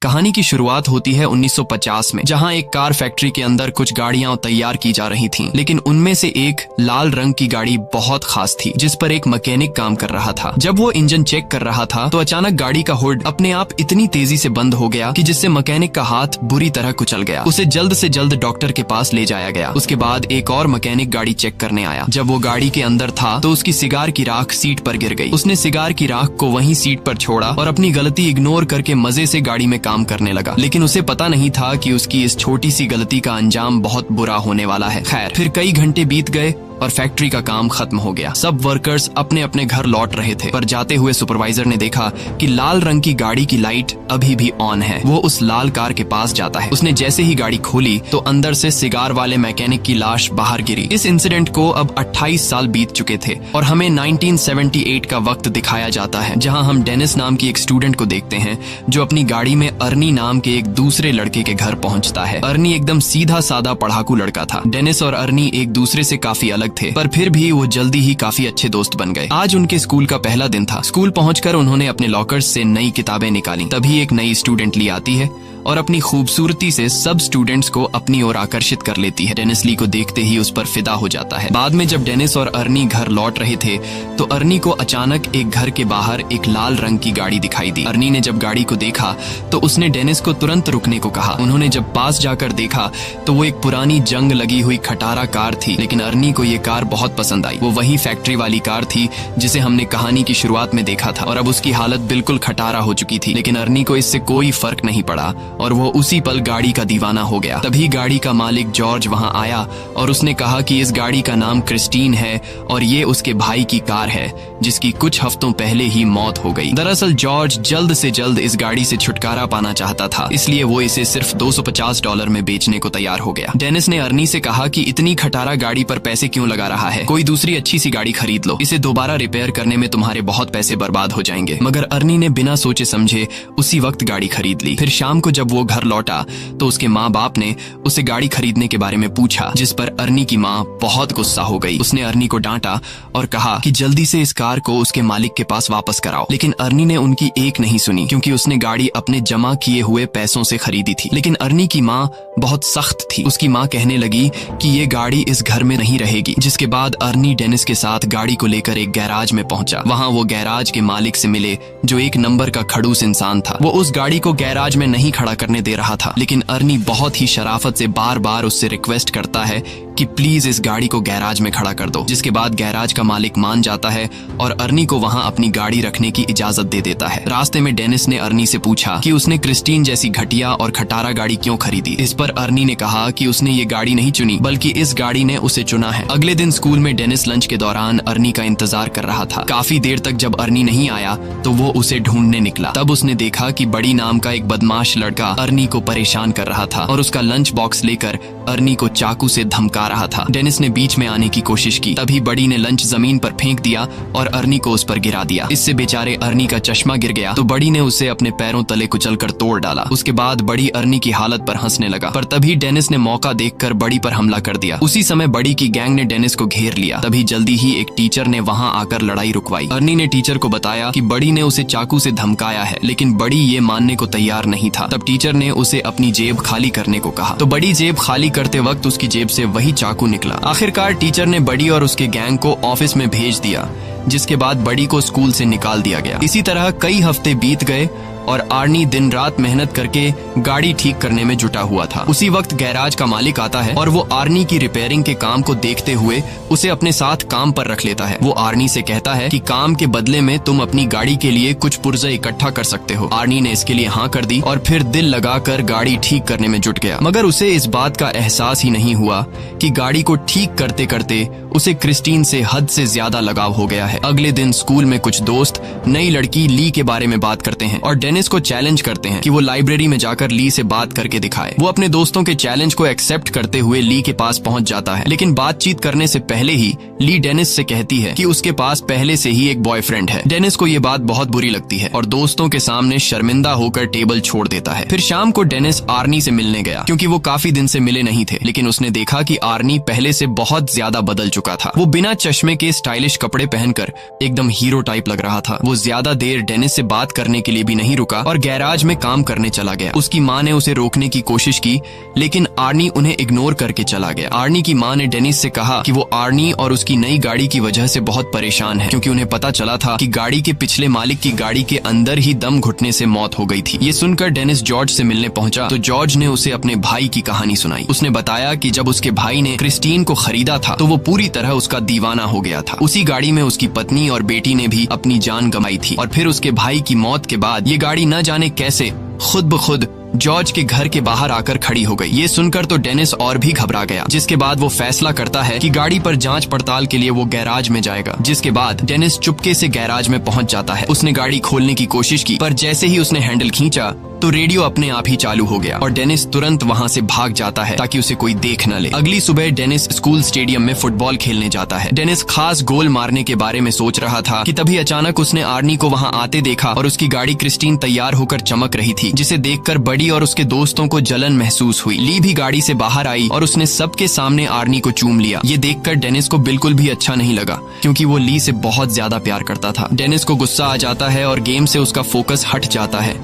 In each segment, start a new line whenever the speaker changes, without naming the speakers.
कहानी की शुरुआत होती है 1950 में, जहां एक कार फैक्ट्री के अंदर कुछ गाड़ियां तैयार की जा रही थीं, लेकिन उनमें से एक लाल रंग की गाड़ी बहुत खास थी, जिस पर एक मैकेनिक काम कर रहा था। जब वो इंजन चेक कर रहा था तो अचानक गाड़ी का हुड अपने आप इतनी तेजी से बंद हो गया कि जिससे मैकेनिक का हाथ बुरी तरह कुचल गया। उसे जल्द से जल्द डॉक्टर के पास ले जाया गया। उसके बाद एक और मैकेनिक गाड़ी चेक करने आया। जब वो गाड़ी के अंदर था तो उसकी सिगार की राख सीट पर गिर गई। उसने सिगार की राख को वहीं सीट पर छोड़ा और अपनी गलती इग्नोर करके मजे से गाड़ी में काम करने लगा, लेकिन उसे पता नहीं था कि उसकी इस छोटी सी गलती का अंजाम बहुत बुरा होने वाला है। खैर, फिर कई घंटे बीत गए और फैक्ट्री का काम खत्म हो गया। सब वर्कर्स अपने अपने घर लौट रहे थे, पर जाते हुए सुपरवाइजर ने देखा कि लाल रंग की गाड़ी की लाइट अभी भी ऑन है। वो उस लाल कार के पास जाता है। उसने जैसे ही गाड़ी खोली तो अंदर से सिगार वाले मैकेनिक की लाश बाहर गिरी। इस इंसिडेंट को अब 28 साल बीत चुके थे और हमें 1978 का वक्त दिखाया जाता है, जहां हम डेनिस नाम की एक स्टूडेंट को देखते हैं जो अपनी गाड़ी में अर्नी नाम के एक दूसरे लड़के के घर पहुंचता है। अर्नी एकदम सीधा साधा पढ़ाकू लड़का था। डेनिस और अर्नी एक दूसरे से काफी अलग थे, पर फिर भी वो जल्दी ही काफी अच्छे दोस्त बन गए। आज उनके स्कूल का पहला दिन था। स्कूल पहुंचकर उन्होंने अपने लॉकर्स से नई किताबें निकाली। तभी एक नई स्टूडेंट ली आती है और अपनी खूबसूरती से सब स्टूडेंट्स को अपनी ओर आकर्षित कर लेती है। डेनिस ली को देखते ही उस पर फिदा हो जाता है। बाद में जब डेनिस और अर्नी घर लौट रहे थे तो अर्नी को अचानक एक घर के बाहर एक लाल रंग की गाड़ी दिखाई दी। अर्नी ने जब गाड़ी को देखा तो उसने डेनिस को तुरंत रुकने को कहा। उन्होंने जब पास जाकर देखा तो वो एक पुरानी जंग लगी हुई खटारा कार थी, लेकिन अर्नी को ये कार बहुत पसंद आई। वो वही फैक्ट्री वाली कार थी जिसे हमने कहानी की शुरुआत में देखा था, और अब उसकी हालत बिल्कुल खटारा हो चुकी थी, लेकिन अर्नी को इससे कोई फर्क नहीं पड़ा और वो उसी पल गाड़ी का दीवाना हो गया। तभी गाड़ी का मालिक जॉर्ज वहां आया और उसने कहा कि इस गाड़ी का नाम क्रिस्टीन है और ये उसके भाई की कार है जिसकी कुछ हफ्तों पहले ही मौत हो गई। दरअसल जॉर्ज जल्द से जल्द इस गाड़ी से छुटकारा पाना चाहता था, इसलिए वो इसे सिर्फ $250 में बेचने को तैयार हो गया। डेनिस ने अर्नी से कहा कि इतनी खटारा गाड़ी पर पैसे क्यों लगा रहा है, कोई दूसरी अच्छी सी गाड़ी खरीद लो, इसे दोबारा रिपेयर करने में तुम्हारे बहुत पैसे बर्बाद हो जाएंगे। मगर अर्नी ने बिना सोचे समझे उसी वक्त गाड़ी खरीद ली। फिर शाम को जब वो घर लौटा तो उसके माँ बाप ने उसे गाड़ी खरीदने के बारे में पूछा, जिस पर अर्नी की माँ बहुत गुस्सा हो गई। उसने अर्नी को डांटा और कहा कि जल्दी से इस कार को उसके मालिक के पास वापस कराओ, लेकिन अर्नी ने उनकी एक नहीं सुनी, क्योंकि उसने गाड़ी अपने जमा किए हुए पैसों से खरीदी थी। लेकिन अर्नी की माँ बहुत सख्त थी। उसकी माँ कहने लगी कि ये गाड़ी इस घर में नहीं रहेगी। जिसके बाद अर्नी डेनिस के साथ गाड़ी को लेकर एक गैराज में पहुंचा। वहां वो गैराज के मालिक से मिले, जो एक नंबर का खड़ूस इंसान था। वो उस गाड़ी को गैराज में नहीं खड़ा करने दे रहा था, लेकिन अर्नी बहुत ही शराफत से बार बार उससे रिक्वेस्ट करता है कि प्लीज इस गाड़ी को गैराज में खड़ा कर दो। जिसके बाद गैराज का मालिक मान जाता है और अर्नी को वहां अपनी गाड़ी रखने की इजाजत दे देता है। रास्ते में डेनिस ने अर्नी से पूछा कि उसने क्रिस्टीन जैसी घटिया और खटारा गाड़ी क्यों खरीदी। इस पर अर्नी ने कहा कि उसने ये गाड़ी नहीं चुनी, बल्कि इस गाड़ी ने उसे चुना है। अगले दिन स्कूल में डेनिस लंच के दौरान अर्नी का इंतजार कर रहा था। काफी देर तक जब अर्नी नहीं आया तो वो उसे ढूंढने निकला। तब उसने देखा कि बड़ी नाम का एक बदमाश लड़का अर्नी को परेशान कर रहा था और उसका लंच बॉक्स लेकर अर्नी को चाकू से धमका रहा था। डेनिस ने बीच में आने की कोशिश की, तभी बड़ी ने लंच जमीन पर फेंक दिया और अर्नी को उस पर गिरा दिया। इससे बेचारे अर्नी का चश्मा गिर गया तो बड़ी ने उसे अपने पैरों तले कुचलकर तोड़ डाला। उसके बाद बड़ी अर्नी की हालत पर हंसने लगा, पर तभी डेनिस ने मौका देखकर बड़ी पर हमला कर दिया। उसी समय बड़ी की गैंग ने डेनिस को घेर लिया। तभी जल्दी ही एक टीचर ने वहां आकर लड़ाई रुकवाई। अर्नी ने टीचर को बताया कि बड़ी ने उसे चाकू से धमकाया है, लेकिन बड़ी ये मानने को तैयार नहीं था। तब टीचर ने उसे अपनी जेब खाली करने को कहा, तो बड़ी जेब खाली करते वक्त उसकी जेब से वही चाकू निकला। आखिरकार टीचर ने बड़ी और उसके गैंग को ऑफिस में भेज दिया, जिसके बाद बड़ी को स्कूल से निकाल दिया गया। इसी तरह कई हफ्ते बीत गए और आर्नी दिन रात मेहनत करके गाड़ी ठीक करने में जुटा हुआ था। उसी वक्त गैराज का मालिक आता है और वो आर्नी की रिपेयरिंग के काम को देखते हुए उसे अपने साथ काम पर रख लेता है। वो आर्नी से कहता है कि काम के बदले में तुम अपनी गाड़ी के लिए कुछ पुर्जे इकट्ठा कर सकते हो। आर्नी ने इसके लिए हाँ कर दी और फिर दिल लगाकर गाड़ी ठीक करने में जुट गया। मगर उसे इस बात का एहसास ही नहीं हुआ कि गाड़ी को ठीक करते करते उसे क्रिस्टीन से हद से ज्यादा लगाव हो गया है। अगले दिन स्कूल में कुछ दोस्त नई लड़की ली के बारे में बात करते हैं और डेनिस को चैलेंज करते हैं कि वो लाइब्रेरी में जाकर ली से बात करके दिखाए। वो अपने दोस्तों के चैलेंज को एक्सेप्ट करते हुए ली के पास पहुंच जाता है, लेकिन बातचीत करने से पहले ही ली डेनिस से कहती है कि उसके पास पहले से ही एक बॉयफ्रेंड है। डेनिस को ये बात बहुत बुरी लगती है और दोस्तों के सामने शर्मिंदा होकर टेबल छोड़ देता है। फिर शाम को डेनिस आर्नी से मिलने गया, क्योंकि वो काफी दिन से मिले नहीं थे, लेकिन उसने देखा कि आर्नी पहले से बहुत ज्यादा बदल चुका था। वो बिना चश्मे के स्टाइलिश कपड़े पहनकर एकदम हीरो टाइप लग रहा था। वो ज्यादा देर डेनिस से बात करने के लिए भी नहीं रुका रुका और गैराज में काम करने चला गया। उसकी माँ ने उसे रोकने की कोशिश की, लेकिन आर्नी उन्हें इग्नोर करके चला गया। आर्नी की माँ ने डेनिस से कहा कि वो आर्नी और उसकी नई गाड़ी की वजह से बहुत परेशान है, क्योंकि उन्हें पता चला था कि गाड़ी के पिछले मालिक की गाड़ी के अंदर ही दम घुटने से मौत हो गई थी। ये सुनकर डेनिस जॉर्ज से मिलने पहुंचा तो जॉर्ज ने उसे अपने भाई की कहानी सुनाई। उसने बताया कि जब उसके भाई ने क्रिस्टीन को खरीदा था तो वो पूरी तरह उसका दीवाना हो गया था। उसी गाड़ी में उसकी पत्नी और बेटी ने भी अपनी जान गंवाई थी और फिर उसके भाई की मौत के बाद ये गाड़ी न जाने कैसे खुद ब खुद जॉर्ज के घर के बाहर आकर खड़ी हो गई। ये सुनकर तो डेनिस और भी घबरा गया, जिसके बाद वो फैसला करता है कि गाड़ी पर जांच पड़ताल के लिए वो गैराज में जाएगा। जिसके बाद डेनिस चुपके से गैराज में पहुंच जाता है। उसने गाड़ी खोलने की कोशिश की, पर जैसे ही उसने हैंडल खींचा तो रेडियो अपने आप ही चालू हो गया और डेनिस तुरंत वहां से भाग जाता है ताकि उसे कोई देख न ले। अगली सुबह डेनिस स्कूल स्टेडियम में फुटबॉल खेलने जाता है। डेनिस खास गोल मारने के बारे में सोच रहा था कि तभी अचानक उसने आर्नी को वहां आते देखा और उसकी गाड़ी क्रिस्टीन तैयार होकर चमक रही थी, जिसे देखकर बडी और उसके दोस्तों को जलन महसूस हुई। ली भी गाड़ी से बाहर आई और उसने सबके सामने आर्नी को चूम लिया। ये देखकर डेनिस को बिल्कुल भी अच्छा नहीं लगा, क्योंकि वो ली से बहुत ज्यादा प्यार करता था। डेनिस को गुस्सा आ जाता है और गेम से उसका फोकस हट जाता है।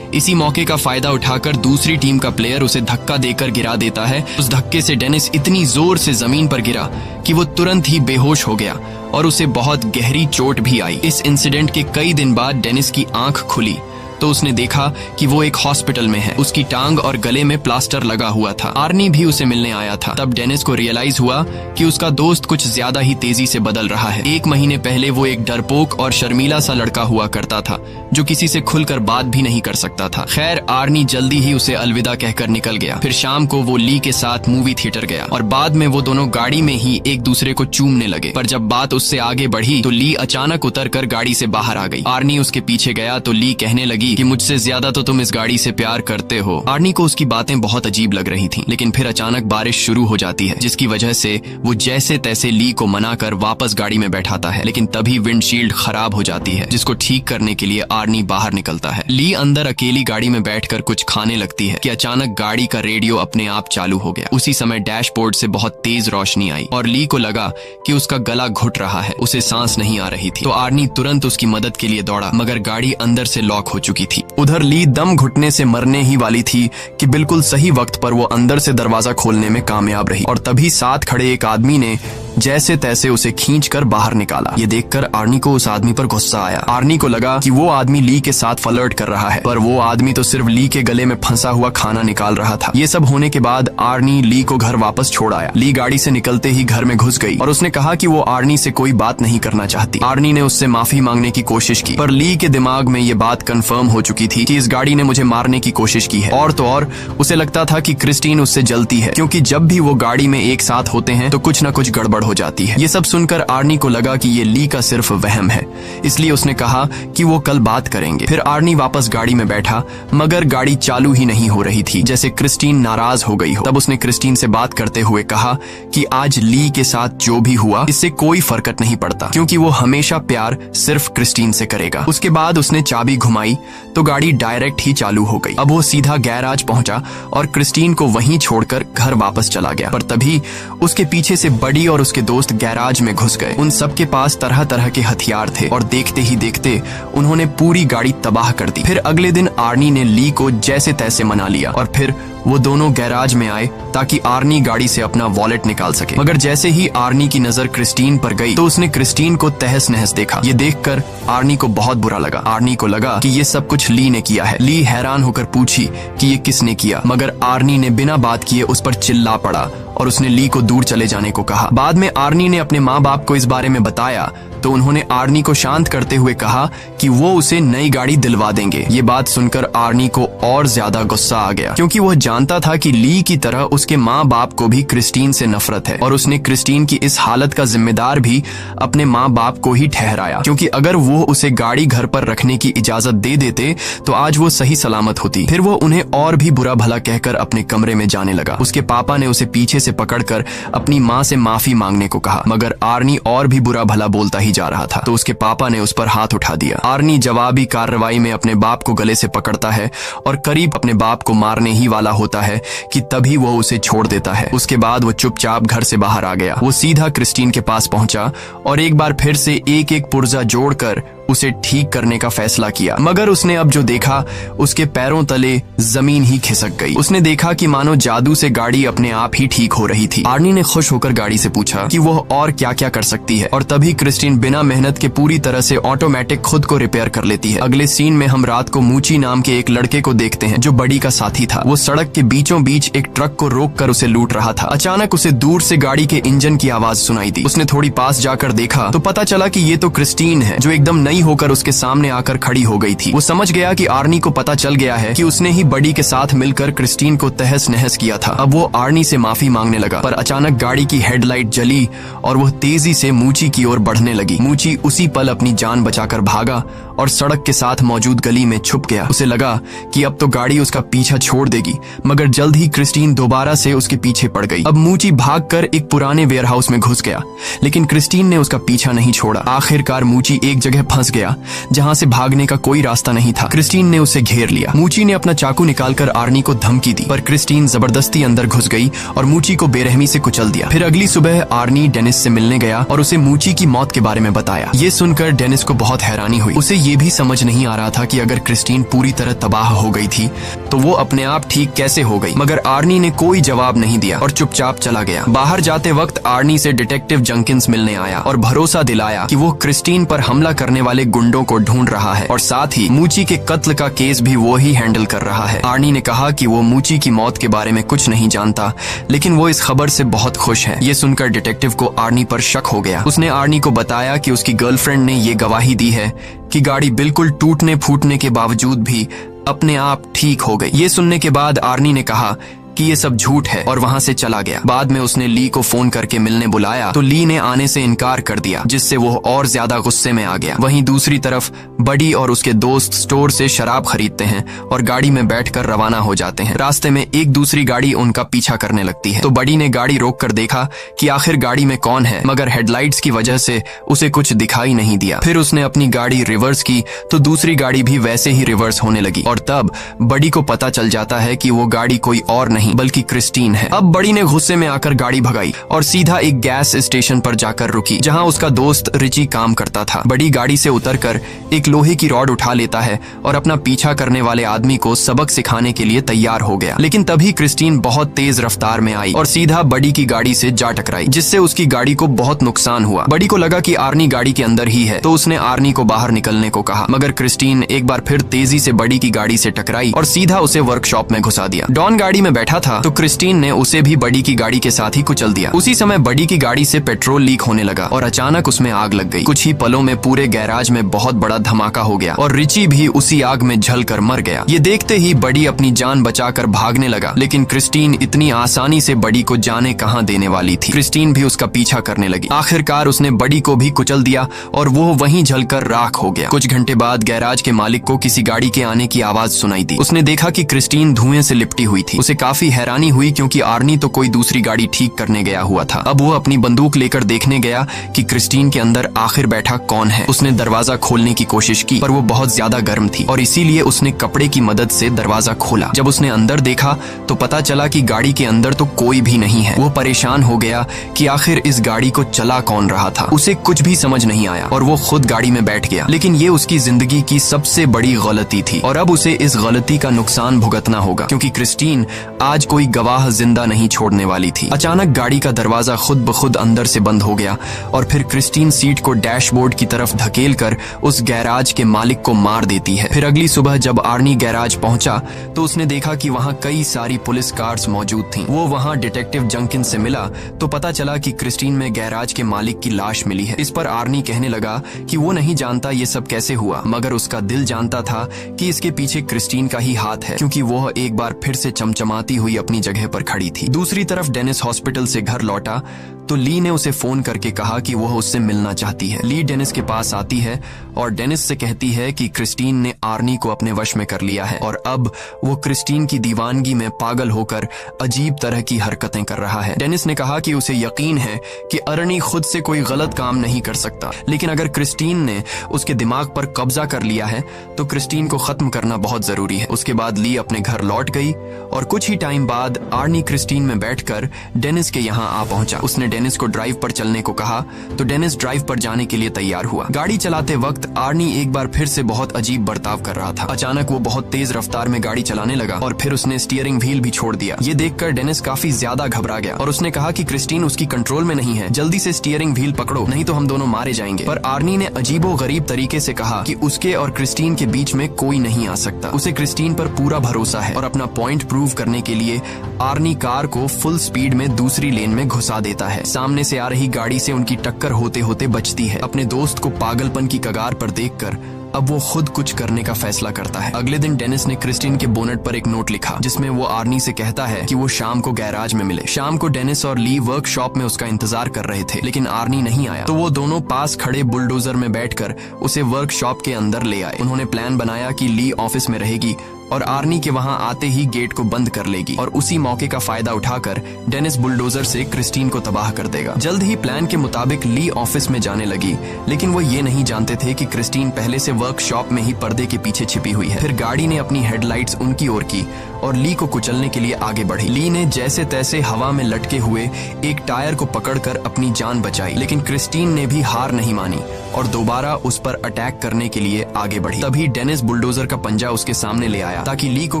इसी मौके का फायदा उठाकर दूसरी टीम का प्लेयर उसे धक्का देकर गिरा देता है। उस धक्के से डेनिस इतनी जोर से जमीन पर गिरा कि वो तुरंत ही बेहोश हो गया और उसे बहुत गहरी चोट भी आई। इस इंसिडेंट के कई दिन बाद डेनिस की आंख खुली तो उसने देखा कि वो एक हॉस्पिटल में है। उसकी टांग और गले में प्लास्टर लगा हुआ था। आर्नी भी उसे मिलने आया था। तब डेनिस को रियलाइज हुआ कि उसका दोस्त कुछ ज्यादा ही तेजी से बदल रहा है। 1 महीने पहले वो एक डरपोक और शर्मीला सा लड़का हुआ करता था, जो किसी से खुलकर बात भी नहीं कर सकता था। खैर, आर्नी जल्दी ही उसे अलविदा कहकर निकल गया। फिर शाम को वो ली के साथ मूवी थिएटर गया और बाद में वो दोनों गाड़ी में ही एक दूसरे को चूमने लगे। पर जब बात उससे आगे बढ़ी तो ली अचानक उतरकर गाड़ी से बाहर आ गई। आर्नी उसके पीछे गया तो ली कहने लगी कि मुझसे ज्यादा तो तुम इस गाड़ी से प्यार करते हो। आर्नी को उसकी बातें बहुत अजीब लग रही थीं, लेकिन फिर अचानक बारिश शुरू हो जाती है, जिसकी वजह से वो जैसे तैसे ली को मनाकर वापस गाड़ी में बैठाता है। लेकिन तभी विंडशील्ड खराब हो जाती है, जिसको ठीक करने के लिए आर्नी बाहर निकलता है। ली अंदर अकेली गाड़ी में बैठकर कुछ खाने लगती है कि अचानक गाड़ी का रेडियो अपने आप चालू हो गया। उसी समय डैशबोर्ड से बहुत तेज रोशनी आई और ली को लगा कि उसका गला घुट रहा है, उसे सांस नहीं आ रही थी। तो आर्नी तुरंत उसकी मदद के लिए दौड़ा, मगर गाड़ी अंदर से लॉक हो चुकी थी। उधर ली दम घुटने से मरने ही वाली थी कि बिल्कुल सही वक्त पर वो अंदर से दरवाजा खोलने में कामयाब रही और तभी साथ खड़े एक आदमी ने जैसे तैसे उसे खींचकर बाहर निकाला। ये देखकर आर्नी को उस आदमी पर गुस्सा आया। आर्नी को लगा कि वो आदमी ली के साथ फ्लर्ट कर रहा है, पर वो आदमी तो सिर्फ ली के गले में फंसा हुआ खाना निकाल रहा था। ये सब होने के बाद आर्नी ली को घर वापस छोड़ आया। ली गाड़ी से निकलते ही घर में घुस गई और उसने कहा कि वो आर्नी से कोई बात नहीं करना चाहती। आर्नी ने उससे माफी मांगने की कोशिश की, पर ली के दिमाग में ये बात कंफर्म हो चुकी थी कि इस गाड़ी ने मुझे मारने की कोशिश की है। और तो और उसे लगता था कि क्रिस्टीन उससे जलती है, क्योंकि जब भी वो गाड़ी में एक साथ होते हैं तो कुछ न कुछ गड़बड़ हो जाती है। ये सब सुनकर आर्नी को लगा कि ये ली का सिर्फ वहम है, इसलिए उसने कहा कि वो कल बात करेंगे। फिर आर्नी वापस गाड़ी में बैठा, मगर गाड़ी चालू ही नहीं हो रही थी, जैसे क्रिस्टीन नाराज हो गई हो। तब उसने क्रिस्टीन से बात करते हुए कहा कि आज ली के साथ जो भी हुआ इससे कोई फर्क नहीं पड़ता, क्योंकि वो हमेशा प्यार सिर्फ क्रिस्टीन से करेगा। उसके बाद उसने चाबी घुमाई तो गाड़ी डायरेक्ट ही चालू हो गई। अब वो सीधा गैराज पहुंचा और क्रिस्टीन को वहीं छोड़कर घर वापस चला गया। पर तभी उसके पीछे से बडी और उसके दोस्त गैराज में घुस गए। उन सबके पास तरह तरह के हथियार थे और देखते ही देखते उन्होंने पूरी गाड़ी तबाह कर दी। फिर अगले दिन आर्नी ने ली को जैसे तैसे मना लिया और फिर वो दोनों गैराज में आए ताकि आर्नी गाड़ी से अपना वॉलेट निकाल सके। मगर जैसे ही आर्नी की नजर क्रिस्टीन पर गई तो उसने क्रिस्टीन को तहस नहस देखा। ये देखकर आर्नी को बहुत बुरा लगा। आर्नी को लगा कि ये सब कुछ ली ने किया है। ली हैरान होकर पूछी कि ये किसने किया, मगर आर्नी ने बिना बात किए उस पर चिल्ला पड़ा और उसने ली को दूर चले जाने को कहा। बाद में आर्नी ने अपने माँ बाप को इस बारे में बताया तो उन्होंने आर्नी को शांत करते हुए कहा कि वो उसे नई गाड़ी दिलवा देंगे। ये बात सुनकर आर्नी को और ज्यादा गुस्सा आ गया, क्योंकि वह जानता था कि ली की तरह उसके माँ बाप को भी क्रिस्टीन से नफरत है और उसने क्रिस्टीन की इस हालत का जिम्मेदार भी अपने माँ बाप को ही ठहराया, क्योंकि अगर वो उसे गाड़ी घर पर रखने की इजाजत दे देते तो आज वो सही सलामत होती। फिर वो उन्हें और भी बुरा भला कहकर अपने कमरे में जाने लगा। उसके पापा ने उसे पीछे से पकड़कर अपनी माँ से माफी मांगने को कहा, मगर आर्नी और भी बुरा भला बोलता ही जा रहा था तो उसके पापा ने उस पर हाथ उठा दिया। आर्नी जवाबी कार्रवाई में अपने बाप को गले से पकड़ता है और करीब अपने बाप को मारने ही वाला होता है कि तभी वो उसे छोड़ देता है। उसके बाद वो चुपचाप घर से बाहर आ गया। वो सीधा क्रिस्टीन के पास पहुंचा और एक बार फिर से एक एक पुर्जा जोड़कर उसे ठीक करने का फैसला किया। मगर उसने अब जो देखा उसके पैरों तले जमीन ही खिसक गई। उसने देखा कि मानो जादू से गाड़ी अपने आप ही ठीक हो रही थी। आर्नी ने खुश होकर गाड़ी से पूछा कि वह और क्या क्या कर सकती है, और तभी क्रिस्टीन बिना मेहनत के पूरी तरह से ऑटोमेटिक खुद को रिपेयर कर लेती है। अगले सीन में हम रात को मूची नाम के एक लड़के को देखते हैं जो बडी का साथी था। वो सड़क के बीचों बीच एक ट्रक को रोककर उसे लूट रहा था। अचानक उसे दूर से गाड़ी के इंजन की आवाज सुनाई दी। उसने थोड़ी पास जाकर देखा तो पता चला कि ये तो क्रिस्टीन है, जो एकदम नई होकर उसके सामने आकर खड़ी हो गई थी। वो समझ गया कि आर्नी को पता चल गया है कि उसने ही बडी के साथ मिलकर क्रिस्टीन को तहस नहस किया था। अब वो आर्नी से माफी मांगने लगा, पर अचानक गाड़ी की हेडलाइट जली और वो तेजी से मूची की ओर बढ़ने लगी। मूची उसी पल अपनी जान बचाकर भागा और सड़क के साथ मौजूद गली में छुप गया। उसे लगा कि अब तो गाड़ी उसका पीछा छोड़ देगी, मगर जल्द ही क्रिस्टीन दोबारा से उसके पीछे पड़ गई। अब मूची भागकर एक पुराने वेयरहाउस में घुस गया, लेकिन क्रिस्टीन ने उसका पीछा नहीं छोड़ा। आखिरकार मूची एक जगह फंस गया जहां से भागने का कोई रास्ता नहीं था। क्रिस्टीन ने उसे घेर लिया। मूची ने अपना चाकू निकालकर आर्नी को धमकी दी, पर क्रिस्टीन जबरदस्ती अंदर घुस गई और मूची को बेरहमी से कुचल दिया। फिर अगली सुबह आर्नी डेनिस से मिलने गया और उसे मूची की मौत के बारे में बताया। ये सुनकर डेनिस को बहुत हैरानी हुई। उसे ये भी समझ नहीं आ रहा था कि अगर क्रिस्टीन पूरी तरह तबाह हो गई थी तो वो अपने आप ठीक कैसे हो गई। मगर आर्नी ने कोई जवाब नहीं दिया और चुपचाप चला गया। बाहर जाते वक्त आर्नी से डिटेक्टिव जंकिंस मिलने आया और भरोसा दिलाया कि वो क्रिस्टीन पर हमला करने वाले गुंडों को ढूंढ रहा है और साथ ही मूची के कत्ल का केस भी वो ही हैंडल कर रहा है। आर्नी ने कहा कि वो मूची की मौत के बारे में कुछ नहीं जानता, लेकिन वो इस खबर से बहुत खुश है। ये सुनकर डिटेक्टिव को आर्नी पर शक हो गया। उसने आर्नी को बताया कि उसकी गर्लफ्रेंड ने ये गवाही दी है कि गाड़ी बिल्कुल टूटने फूटने के बावजूद भी अपने आप ठीक हो गई। ये सुनने के बाद आर्नी ने कहा कि ये सब झूठ है और वहां से चला गया। बाद में उसने ली को फोन करके मिलने बुलाया तो ली ने आने से इनकार कर दिया, जिससे वो और ज्यादा गुस्से में आ गया। वहीं दूसरी तरफ बडी और उसके दोस्त स्टोर से शराब खरीदते हैं और गाड़ी में बैठकर रवाना हो जाते हैं। रास्ते में एक दूसरी गाड़ी उनका पीछा करने लगती है तो बडी ने गाड़ी रोक कर देखा कि आखिर गाड़ी में कौन है, मगर हेडलाइट्स की वजह से उसे कुछ दिखाई नहीं दिया। फिर उसने अपनी गाड़ी रिवर्स की तो दूसरी गाड़ी भी वैसे ही रिवर्स होने लगी और तब बडी को पता चल जाता है कि वो गाड़ी कोई और नहीं बल्कि क्रिस्टीन है। अब बडी ने गुस्से में आकर गाड़ी भगाई और सीधा एक गैस स्टेशन पर जाकर रुकी जहां उसका दोस्त रिची काम करता था। बडी गाड़ी से उतरकर एक लोहे की रॉड उठा लेता है और अपना पीछा करने वाले आदमी को सबक सिखाने के लिए तैयार हो गया। लेकिन तभी क्रिस्टीन बहुत तेज रफ्तार में आई और सीधा बडी की गाड़ी से जा टकराई, जिससे उसकी गाड़ी को बहुत नुकसान हुआ। बडी को लगा कि आर्नी गाड़ी के अंदर ही है तो उसने आर्नी को बाहर निकलने को कहा, मगर क्रिस्टीन एक बार फिर तेजी से बडी की गाड़ी से टकराई और सीधा उसे वर्कशॉप में घुसा दिया। डॉन गाड़ी में बैठा था तो क्रिस्टीन ने उसे भी बडी की गाड़ी के साथ ही कुचल दिया। उसी समय बडी की गाड़ी से पेट्रोल लीक होने लगा और अचानक उसमें आग लग गई। कुछ ही पलों में पूरे गैराज में बहुत बड़ा धमाका हो गया और रिची भी उसी आग में जलकर मर गया। ये देखते ही बडी अपनी जान बचाकर भागने लगा, लेकिन क्रिस्टीन इतनी आसानी से बडी को जाने कहां देने वाली थी। क्रिस्टीन भी उसका पीछा करने लगी। आखिरकार उसने बडी को भी कुचल दिया और वो वहीं जलकर राख हो गया। कुछ घंटे बाद गैराज के मालिक को किसी गाड़ी के आने की आवाज सुनाई दी। उसने देखा कि क्रिस्टीन धुएं से लिपटी हुई थी। उसे काफी हैरानी हुई क्योंकि आर्नी तो कोई दूसरी गाड़ी ठीक करने गया हुआ था। अब वो अपनी बंदूक लेकर देखने गया कि क्रिस्टीन के अंदर आखिर बैठा कौन है। उसने दरवाजा खोलने की कोशिश की पर वो बहुत ज्यादा गर्म थी और इसीलिए उसने कपड़े की मदद से दरवाजा खोला। जब उसने अंदर देखा तो पता चला कि गाड़ी के अंदर तो कोई भी नहीं है। वो परेशान हो गया कि आखिर इस गाड़ी को चला कौन रहा था। उसे कुछ भी समझ नहीं आया और वो खुद गाड़ी में बैठ गया। लेकिन ये उसकी जिंदगी की सबसे बड़ी गलती थी और अब उसे इस गलती का नुकसान भुगतना होगा, क्योंकि क्रिस्टीन आज कोई गवाह जिंदा नहीं छोड़ने वाली थी। अचानक गाड़ी का दरवाजा खुद ब खुद अंदर से बंद हो गया और फिर क्रिस्टीन सीट को डैशबोर्ड की तरफ धकेलकर उस गैराज के मालिक को मार देती है। फिर अगली सुबह जब आर्नी गैराज पहुंचा तो उसने देखा कि वहां कई सारी पुलिस कार्स मौजूद थीं। वो वहां डिटेक्टिव जंकिन से मिला तो पता चला कि क्रिस्टीन में गैराज के मालिक की लाश मिली है। इस पर आर्नी कहने लगा कि वो नहीं जानता ये सब कैसे हुआ, मगर उसका दिल जानता था कि इसके पीछे क्रिस्टीन का ही हाथ है, क्योंकि वो एक बार फिर से चमचमाती हुई अपनी जगह पर खड़ी थी। दूसरी तरफ डेनिस हॉस्पिटल से घर लौटा तो ली ने उसे फोन करके कहा कि वह उससे मिलना चाहती है। ली डेनिस के पास आती है और डेनिस से कहती है कि क्रिस्टीन ने आर्नी को अपने वश में कर लिया है और अब वो क्रिस्टीन की दीवानगी में पागल होकर अजीब तरह की हरकतें कर रहा है। डेनिस ने कहा कि उसे यकीन है कि आर्नी खुद से कोई गलत काम नहीं कर सकता, लेकिन अगर क्रिस्टीन ने उसके दिमाग पर कब्जा कर लिया है तो क्रिस्टीन को खत्म करना बहुत जरूरी है। उसके बाद ली अपने घर लौट गई और कुछ ही टाइम बाद आर्नी क्रिस्टीन में बैठकर डेनिस के यहाँ आ पहुंचा। उसने डेनिस को ड्राइव पर चलने को कहा तो डेनिस ड्राइव पर जाने के लिए तैयार हुआ। गाड़ी चलाते वक्त आर्नी एक बार फिर से बहुत अजीब बर्ताव कर रहा था। अचानक वो बहुत तेज रफ्तार में गाड़ी चलाने लगा और फिर उसने स्टीयरिंग व्हील भी छोड़ दिया। ये देखकर डेनिस काफी ज्यादा घबरा गया और उसने कहा कि क्रिस्टीन उसकी कंट्रोल में नहीं है, जल्दी से स्टीयरिंग व्हील पकड़ो नहीं तो हम दोनों मारे जाएंगे। पर आर्नी ने अजीबो गरीब तरीके से कहा कि उसके और क्रिस्टीन के बीच में कोई नहीं आ सकता। उसे क्रिस्टीन पर पूरा भरोसा है और अपना पॉइंट प्रूव करने के लिए आर्नी कार को फुल स्पीड में दूसरी लेन में घुसा देता है। सामने से आ रही गाड़ी से उनकी टक्कर होते होते बचती है। अपने दोस्त को पागलपन की कगार पर देखकर अब वो खुद कुछ करने का फैसला करता है। अगले दिन डेनिस ने क्रिस्टीन के बोनट पर एक नोट लिखा जिसमें वो आर्नी से कहता है कि वो शाम को गैराज में मिले। शाम को डेनिस और ली वर्कशॉप में उसका इंतजार कर रहे थे, लेकिन आर्नी नहीं आया तो वो दोनों पास खड़े बुलडोजर में बैठकर उसे वर्कशॉप के अंदर ले आए। उन्होंने प्लान बनाया कि ली ऑफिस में रहेगी और आर्नी के वहां आते ही गेट को बंद कर लेगी और उसी मौके का फायदा उठाकर डेनिस बुलडोजर से क्रिस्टीन को तबाह कर देगा। जल्द ही प्लान के मुताबिक ली ऑफिस में जाने लगी, लेकिन वो ये नहीं जानते थे कि क्रिस्टीन पहले से वर्कशॉप में ही पर्दे के पीछे छिपी हुई है। फिर गाड़ी ने अपनी हेडलाइट्स उनकी ओर की और ली को कुचलने के लिए आगे बढ़ी। ली ने जैसे तैसे हवा में लटके हुए एक टायर को पकड़कर अपनी जान बचाई, लेकिन क्रिस्टीन ने भी हार नहीं मानी और दोबारा उस पर अटैक करने के लिए आगे बढ़ी। तभी डेनिस बुलडोजर का पंजा उसके सामने ले आया ताकि ली को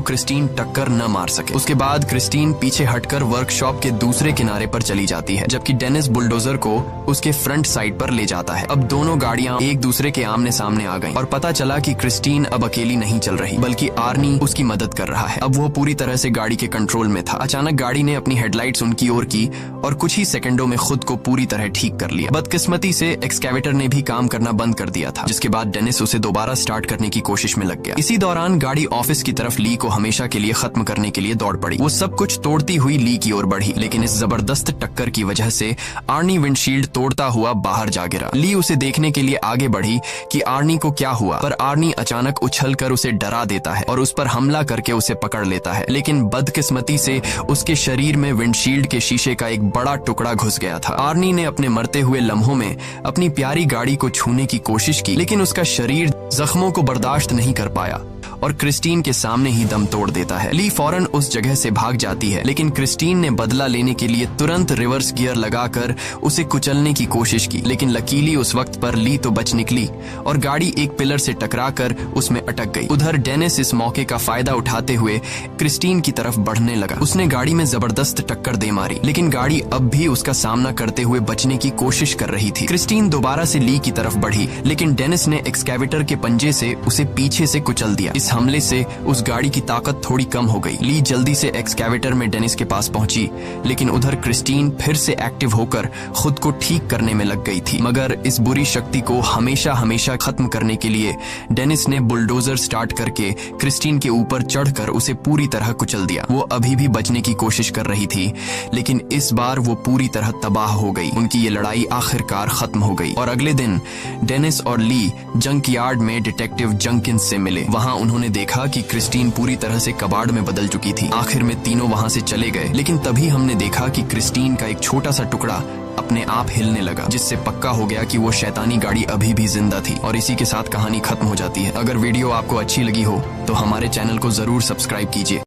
क्रिस्टीन टक्कर न मार सके। उसके बाद क्रिस्टीन पीछे हटकर वर्कशॉप के दूसरे किनारे पर चली जाती है, जबकि डेनिस बुलडोजर को उसके फ्रंट साइड पर ले जाता है। अब दोनों गाड़ियां एक दूसरे के आमने सामने आ गईं और पता चला कि क्रिस्टीन अब अकेली नहीं चल रही, बल्कि आर्नी उसकी मदद कर रहा है। अब वो पूरी तरह से गाड़ी के कंट्रोल में था। अचानक गाड़ी ने अपनी हेडलाइट्स उनकी ओर की और कुछ ही सेकंडों में खुद को पूरी तरह ठीक कर लिया। बदकिस्मती से एक्सकैवेटर ने भी काम करना बंद कर दिया था, जिसके बाद डेनिस उसे दोबारा स्टार्ट करने की कोशिश में लग गया। इसी दौरान गाड़ी ऑफिस की तरफ ली को हमेशा के लिए खत्म करने के लिए दौड़ पड़ी। वो सब कुछ तोड़ती हुई ली की ओर बढ़ी, लेकिन इस जबरदस्त टक्कर की वजह से आर्नी विंडशील्ड तोड़ता हुआ बाहर जा गिरा। ली उसे देखने के लिए आगे बढ़ी कि आर्नी को क्या हुआ, पर आर्नी अचानक उछलकर उसे डरा देता है और उस पर हमला करके उसे पकड़ लेता है। लेकिन बदकिस्मती से उसके शरीर में विंडशील्ड के शीशे का एक बड़ा टुकड़ा घुस गया था। आर्नी ने अपने मरते हुए लम्हों में अपनी प्यारी गाड़ी को छूने की कोशिश की, लेकिन उसका शरीर जख्मों को बर्दाश्त नहीं कर पाया और क्रिस्टीन के सामने ही दम तोड़ देता है। ली फौरन उस जगह से भाग जाती है, लेकिन क्रिस्टीन ने बदला लेने के लिए तुरंत रिवर्स गियर लगाकर उसे कुचलने की कोशिश की, लेकिन लकीली उस वक्त पर ली तो बच निकली और गाड़ी एक पिलर से टकराकर उसमें अटक गई। उधर डेनिस इस मौके का फायदा उठाते हुए क्रिस्टीन की तरफ बढ़ने लगा। उसने गाड़ी में जबरदस्त टक्कर दे मारी, लेकिन गाड़ी अब भी उसका सामना करते हुए बचने की कोशिश कर रही थी। क्रिस्टीन दोबारा से ली की तरफ बढ़ी, लेकिन डेनिस ने एक्सकैवेटर के पंजे से उसे पीछे से कुचल दिया। इस हमले से उस गाड़ी की ताकत थोड़ी कम हो गई। ली जल्दी से एक्सकैवेटर में डेनिस के पास पहुंची, लेकिन उधर क्रिस्टीन फिर से एक्टिव होकर खुद को ठीक करने में लग गई थी। मगर इस बुरी शक्ति को हमेशा हमेशा खत्म करने के लिए डेनिस ने बुलडोजर स्टार्ट करके क्रिस्टीन के ऊपर चढ़कर उसे पूरी तरह कुचल दिया। वो अभी भी बचने की कोशिश कर रही थी, लेकिन इस बार वो पूरी तरह तबाह हो गई। उनकी ये लड़ाई आखिरकार खत्म हो गई और अगले दिन डेनिस और ली जंक यार्ड में डिटेक्टिव जंकिंस से मिले। वहां उन्होंने देखा कि क्रिस्टीन पूरी तरह से कबाड़ में बदल चुकी थी। आखिर में तीनों वहां से चले गए, लेकिन तभी हमने देखा कि क्रिस्टीन का एक छोटा सा टुकड़ा अपने आप हिलने लगा, जिससे पक्का हो गया कि वो शैतानी गाड़ी अभी भी जिंदा थी। और इसी के साथ कहानी खत्म हो जाती है। अगर वीडियो आपको अच्छी लगी हो तो हमारे चैनल को जरूर सब्सक्राइब कीजिए।